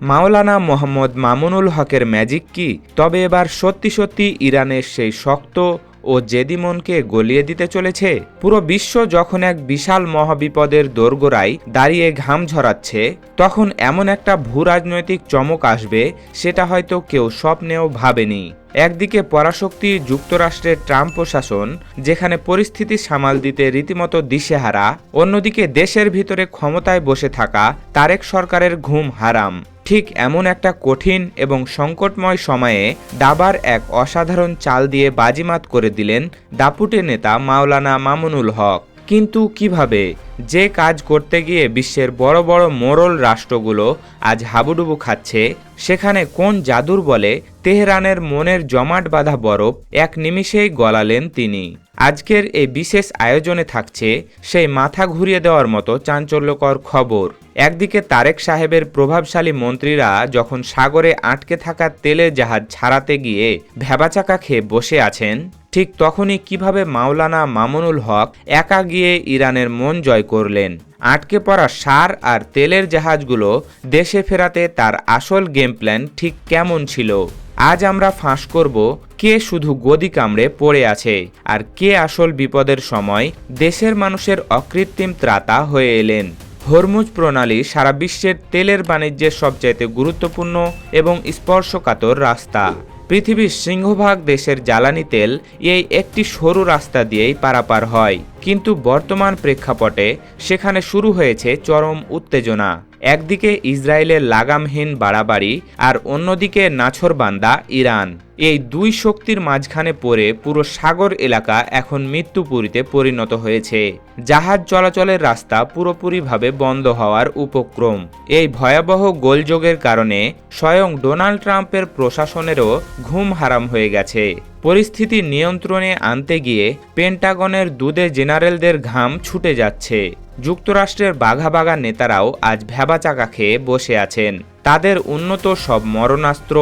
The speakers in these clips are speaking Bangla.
মাওলানা মোহাম্মদ মামুনুল হকের ম্যাজিক কি? তবে এবার সত্যি সত্যি ইরানের সেই শক্ত ও জেদি মনকে গলিয়ে দিতে চলেছে? পুরো বিশ্ব যখন এক বিশাল মহাবিপদের দোরগোড়ায় দাঁড়িয়ে ঘাম ঝরাচ্ছে, তখন এমন একটা ভূরাজনৈতিক চমক আসবে, সেটা হয়তো কেউ স্বপ্নেও ভাবেনি। একদিকে পরাশক্তি যুক্তরাষ্ট্রের ট্রাম্প প্রশাসন, যেখানে পরিস্থিতি সামাল দিতে রীতিমতো দিশেহারা, অন্যদিকে দেশের ভিতরে ক্ষমতায় বসে থাকা তারেক সরকারের ঘুম হারাম। ঠিক এমন একটা কঠিন এবং সংকটময় সময়ে দাবার এক অসাধারণ চাল দিয়ে বাজিমাত করে দিলেন দাপুটে নেতা মাওলানা মামুনুল হক। কিন্তু কিভাবে? যে কাজ করতে গিয়ে বিশ্বের বড় বড় মোড়ল রাষ্ট্রগুলো আজ হাবুডুবু খাচ্ছে, সেখানে কোন জাদুর বলে তেহরানের মনের জমাট বাঁধা বরফ এক নিমিষেই গলালেন তিনি। আজকের এই বিশেষ আয়োজনে থাকছে সেই মাথা ঘুরিয়ে দেওয়ার মতো চাঞ্চল্যকর খবর। একদিকে তারেক সাহেবের প্রভাবশালী মন্ত্রীরা যখন সাগরে আটকে থাকা তেলের জাহাজ ছাড়াতে গিয়ে ভ্যাবাচাকা খেয়ে বসে আছেন, ঠিক তখনই কিভাবে মাওলানা মামুনুল হক একা গিয়ে ইরানের মন জয় করলেন। আটকে পড়া সার আর তেলের জাহাজগুলো দেশে ফেরাতে তার আসল গেম প্ল্যান ঠিক কেমন ছিল। আজ আমরা ফাঁস করব কে শুধু গদি কামড়ে পড়ে আছে, আর কে আসল বিপদের সময় দেশের মানুষের অকৃত্রিম ত্রাতা হয়ে এলেন। হরমুজ প্রণালী সারা বিশ্বের তেলের বাণিজ্যের সবচাইতে গুরুত্বপূর্ণ এবং স্পর্শকাতর রাস্তা। পৃথিবীর সিংহভাগ দেশের জ্বালানি তেল এই একটি সরু রাস্তা দিয়েই পারাপার হয়। কিন্তু বর্তমান প্রেক্ষাপটে সেখানে শুরু হয়েছে চরম উত্তেজনা। একদিকে ইসরায়েলের লাগামহীন বাড়াবাড়ি, আর অন্যদিকে নাছোড়বান্দা ইরান। এই দুই শক্তির মাঝখানে পড়ে পুরো সাগর এলাকা এখন মৃত্যুপুরীতে পরিণত হয়েছে। জাহাজ চলাচলের রাস্তা পুরোপুরিভাবে বন্ধ হওয়ার উপক্রম। এই ভয়াবহ গোলযোগের কারণে স্বয়ং ডোনাল্ড ট্রাম্পের প্রশাসনেরও ঘুম হারাম হয়ে গেছে। পরিস্থিতি নিয়ন্ত্রণে আনতে গিয়ে পেন্টাগনের দুধে জেনারেলদের ঘাম ছুটে যাচ্ছে। যুক্তরাষ্ট্রের বাঘা বাঘা নেতারাও আজ ভ্যাবাচাকা খেয়ে বসে আছেন। তাদের উন্নত সব মরণাস্ত্র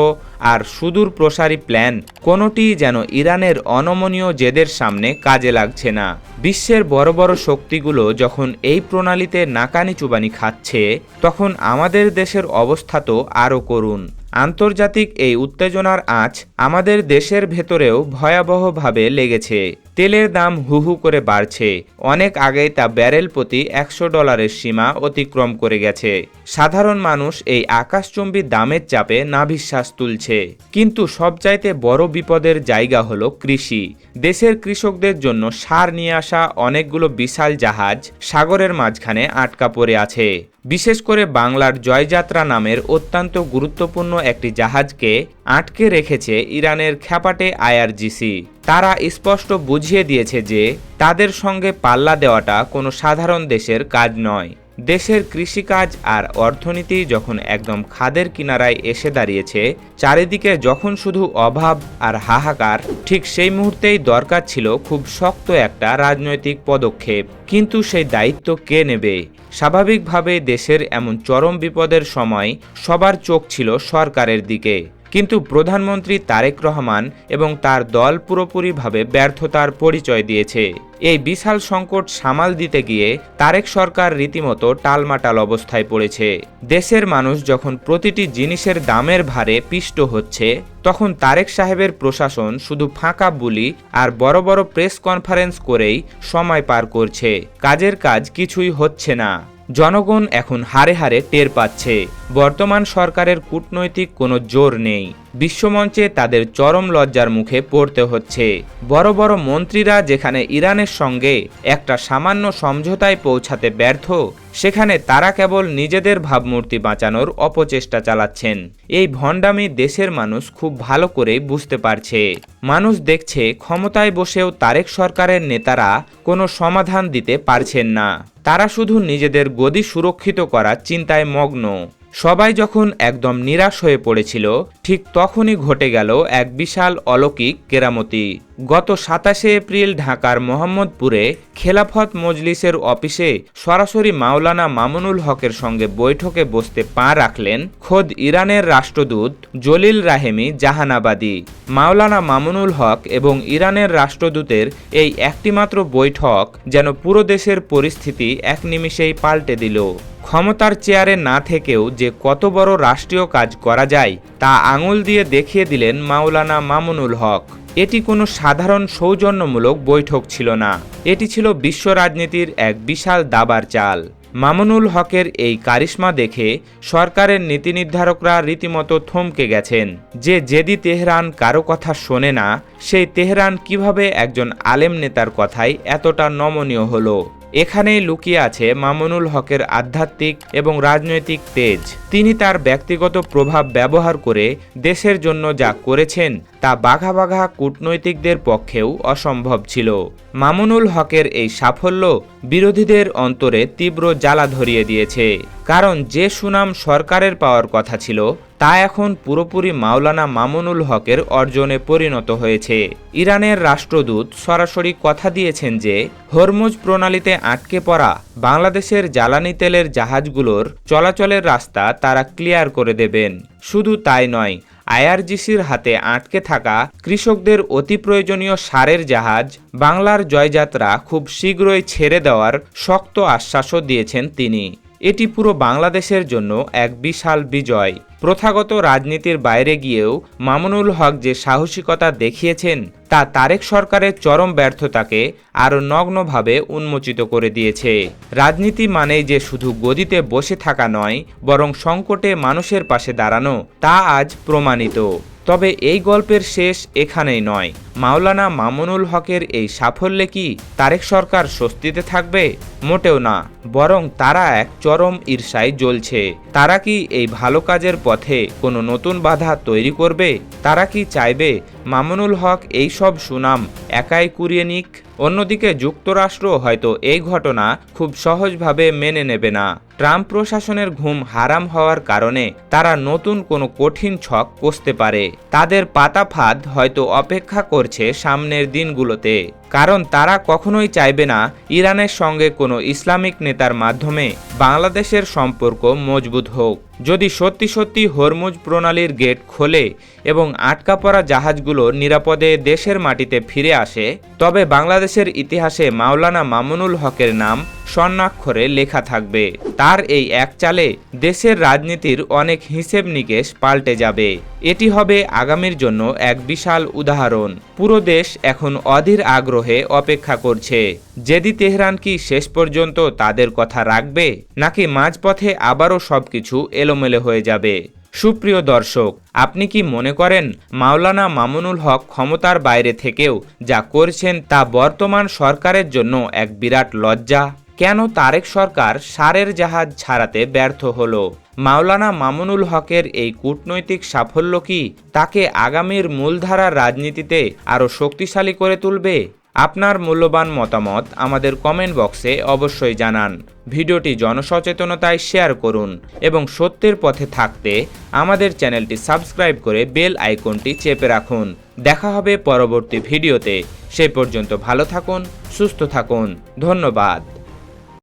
আর সুদূর প্রসারী প্ল্যান কোনোটিই যেন ইরানের অনমনীয় জেদের সামনে কাজে লাগছে না। বিশ্বের বড় বড় শক্তিগুলো যখন এই প্রণালীতে নাকানি চুবানি খাচ্ছে, তখন আমাদের দেশের অবস্থা তো আরও করুণ। আন্তর্জাতিক এই উত্তেজনার আঁচ আমাদের দেশের ভেতরেও ভয়াবহভাবে লেগেছে। তেলের দাম হু হু করে বাড়ছে। অনেক আগেই তা ব্যারেল প্রতি $100 সীমা অতিক্রম করে গেছে। সাধারণ মানুষ এই আকাশচুম্বী দামের চাপে নাভিশ্বাস তুলছে। কিন্তু সবচাইতে বড় বিপদের জায়গা হলো কৃষি। দেশের কৃষকদের জন্য সার নিয়ে আসা অনেকগুলো বিশাল জাহাজ সাগরের মাঝখানে আটকা পড়ে আছে। বিশেষ করে বাংলার জয়যাত্রা নামের অত্যন্ত গুরুত্বপূর্ণ একটি জাহাজকে আটকে রেখেছে ইরানের খ্যাপাটে আইআরজিসি। তারা স্পষ্ট বুঝিয়ে দিয়েছে যে তাদের সঙ্গে পাল্লা দেওয়াটা কোনো সাধারণ দেশের কাজ নয়। দেশের কৃষিকাজ আর অর্থনীতি যখন একদম খাদের কিনারায় এসে দাঁড়িয়েছে, চারিদিকে যখন শুধু অভাব আর হাহাকার, ঠিক সেই মুহূর্তেই দরকার ছিল খুব শক্ত একটা রাজনৈতিক পদক্ষেপ। কিন্তু সেই দায়িত্ব কে নেবে? স্বাভাবিকভাবে দেশের এমন চরম বিপদের সময় সবার চোখ ছিল সরকারের দিকে। কিন্তু প্রধানমন্ত্রী তারেক রহমান এবং তার দল পুরোপুরিভাবে ব্যর্থতার পরিচয় দিয়েছে। এই বিশাল সংকট সামাল দিতে গিয়ে তারেক সরকার রীতিমতো টালমাটাল অবস্থায় পড়েছে। দেশের মানুষ যখন প্রতিটি জিনিসের দামের ভারে পিষ্ট হচ্ছে, তখন তারেক সাহেবের প্রশাসন শুধু ফাঁকা বুলি আর বড় বড় প্রেস কনফারেন্স করেই সময় পার করছে। কাজের কাজ কিছুই হচ্ছে না। জনগণ এখন হারে হারে টের পাচ্ছে বর্তমান সরকারের কূটনৈতিক কোনো জোর নেই। বিশ্বমঞ্চে তাদের চরম লজ্জার মুখে পড়তে হচ্ছে। বড় বড় মন্ত্রীরা যেখানে ইরানের সঙ্গে একটা সামান্য সমঝোতায় পৌঁছাতে ব্যর্থ, সেখানে তারা কেবল নিজেদের ভাবমূর্তি বাঁচানোর অপচেষ্টা চালাচ্ছেন। এই ভণ্ডামি দেশের মানুষ খুব ভালো করেই বুঝতে পারছে। মানুষ দেখছে ক্ষমতায় বসেও তারেক সরকারের নেতারা কোনো সমাধান দিতে পারছেন না। তারা শুধু নিজেদের গদি সুরক্ষিত করার চিন্তায় মগ্ন। সবাই যখন একদম নিরাশ হয়ে পড়েছিল, ঠিক তখনই ঘটে গেল এক বিশাল অলৌকিক কেরামতি। গত 27 এপ্রিল ঢাকার মোহাম্মদপুরে খেলাফত মজলিসের অফিসে সরাসরি মাওলানা মামুনুল হকের সঙ্গে বৈঠকে বসতে পা রাখলেন খোদ ইরানের রাষ্ট্রদূত জলিল রাহেমি জাহানাবাদী। মাওলানা মামুনুল হক এবং ইরানের রাষ্ট্রদূতের এই একটিমাত্র বৈঠক যেন পুরো দেশের পরিস্থিতি এক নিমিষেই পাল্টে দিল। ক্ষমতার চেয়ারে না থেকেও যে কত বড় রাষ্ট্রীয় কাজ করা যায় তা আঙুল দিয়ে দেখিয়ে দিলেন মাওলানা মামুনুল হক। এটি কোনো সাধারণ সৌজন্যমূলক বৈঠক ছিল না, এটি ছিল বিশ্ব রাজনীতির এক বিশাল দাবার চাল। মামুনুল হকের এই কারিশমা দেখে সরকারের নীতি নির্ধারকরা রীতিমতো থমকে গেছেন যে যেদি তেহরান কারো কথা শোনে না, সেই তেহরান কিভাবে একজন আলেম নেতার কথায় এতটা নমনীয় হলো। এখানেই লুকিয়ে আছে মামুনুল হকের আধ্যাত্মিক এবং রাজনৈতিক তেজ। তিনি তার ব্যক্তিগত প্রভাব ব্যবহার করে দেশের জন্য যা করেছেন তা বাঘা বাঘা কূটনৈতিকদের পক্ষেও অসম্ভব ছিল। মামুনুল হকের এই সাফল্য বিরোধীদের অন্তরে তীব্র জ্বালা ধরিয়ে দিয়েছে, কারণ যে সুনাম সরকারের পাওয়ার কথা ছিল তা এখন পুরোপুরি মাওলানা মামুনুল হকের অর্জনে পরিণত হয়েছে। ইরানের রাষ্ট্রদূত সরাসরি কথা দিয়েছেন যে হরমুজ প্রণালীতে আটকে পড়া বাংলাদেশের জ্বালানি তেলের জাহাজগুলোর চলাচলের রাস্তা তারা ক্লিয়ার করে দেবেন। শুধু তাই নয়, আইআরজিসির হাতে আটকে থাকা কৃষকদের অতি প্রয়োজনীয় সারের জাহাজ বাংলার জয়যাত্রা খুব শীঘ্রই ছেড়ে দেওয়ার শক্ত আশ্বাসও দিয়েছেন তিনি। এটি পুরো বাংলাদেশের জন্য এক বিশাল বিজয়। প্রথাগত রাজনীতির বাইরে গিয়েও মামুনুল হক যে সাহসিকতা দেখিয়েছেন তা তারেক সরকারের চরম ব্যর্থতাকে আরও নগ্নভাবে উন্মোচিত করে দিয়েছে। রাজনীতি মানেই যে শুধু গদিতে বসে থাকা নয়, বরং সংকটে মানুষের পাশে দাঁড়ানো, তা আজ প্রমাণিত। তবে এই গল্পের শেষ এখানেই নয়। মাওলানা মামুনুল হকের এই সাফল্যে কি তারেক সরকার স্বস্তিতে থাকবে? মোটেও না, বরং তারা এক চরম ঈর্ষায় জ্বলছে। তারা কি এই ভালো কাজের পথে কোনো নতুন বাধা তৈরি করবে? তারা কি চাইবে মামুনুল হক এই সব সুনাম একাই কুড়িয়ে নিক? অন্যদিকে যুক্তরাষ্ট্র হয়তো এই ঘটনা খুব সহজভাবে মেনে নেবে না। ট্রাম্প প্রশাসনের ঘুম হারাম হওয়ার কারণে তারা নতুন কোনো কঠিন ছক কষতে পারে। তাদের পাতা ফাঁদ হয়তো অপেক্ষা করছে সামনের দিনগুলোতে, কারণ তারা কখনোই চাইবে না ইরানের সঙ্গে কোনো ইসলামিক নেতার মাধ্যমে বাংলাদেশের সম্পর্ক মজবুত হোক। যদি সত্যি সত্যি হরমুজ প্রণালীর গেট খোলে এবং আটকা পড়া জাহাজগুলো নিরাপদে দেশের মাটিতে ফিরে আসে, তবে বাংলাদেশের ইতিহাসে মাওলানা মামুনুল হকের নাম স্বর্ণাক্ষরে লেখা থাকবে। তার এই এক চালে দেশের রাজনীতির অনেক হিসেব নিকেশ পাল্টে যাবে। এটি হবে আগামীর জন্য এক বিশাল উদাহরণ। পুরো দেশ এখন অধীর আগ্রহে অপেক্ষা করছে যেদি তেহরান কি শেষ পর্যন্ত তাদের কথা রাখবে, নাকি মাঝপথে আবারও সবকিছু এলোমেলো হয়ে যাবে। সুপ্রিয় দর্শক, আপনি কি মনে করেন মাওলানা মামুনুল হক ক্ষমতার বাইরে থেকেও যা করছেন তা বর্তমান সরকারের জন্য এক বিরাট লজ্জা? কেন তারেক সরকার সারের জাহাজ ছাড়াতে ব্যর্থ হলো? মাওলানা মামুনুল হকের এই কূটনৈতিক সাফল্য কি তাকে আগামীর মূলধারার রাজনীতিতে আরও শক্তিশালী করে তুলবে? আপনার মূল্যবান মতামত আমাদের কমেন্ট বক্সে অবশ্যই জানান। ভিডিওটি জনসচেতনতায় শেয়ার করুন এবং সত্যের পথে থাকতে আমাদের চ্যানেলটি সাবস্ক্রাইব করে বেল আইকনটি চেপে রাখুন। দেখা হবে পরবর্তী ভিডিওতে। সেই পর্যন্ত ভালো থাকুন, সুস্থ থাকুন। ধন্যবাদ।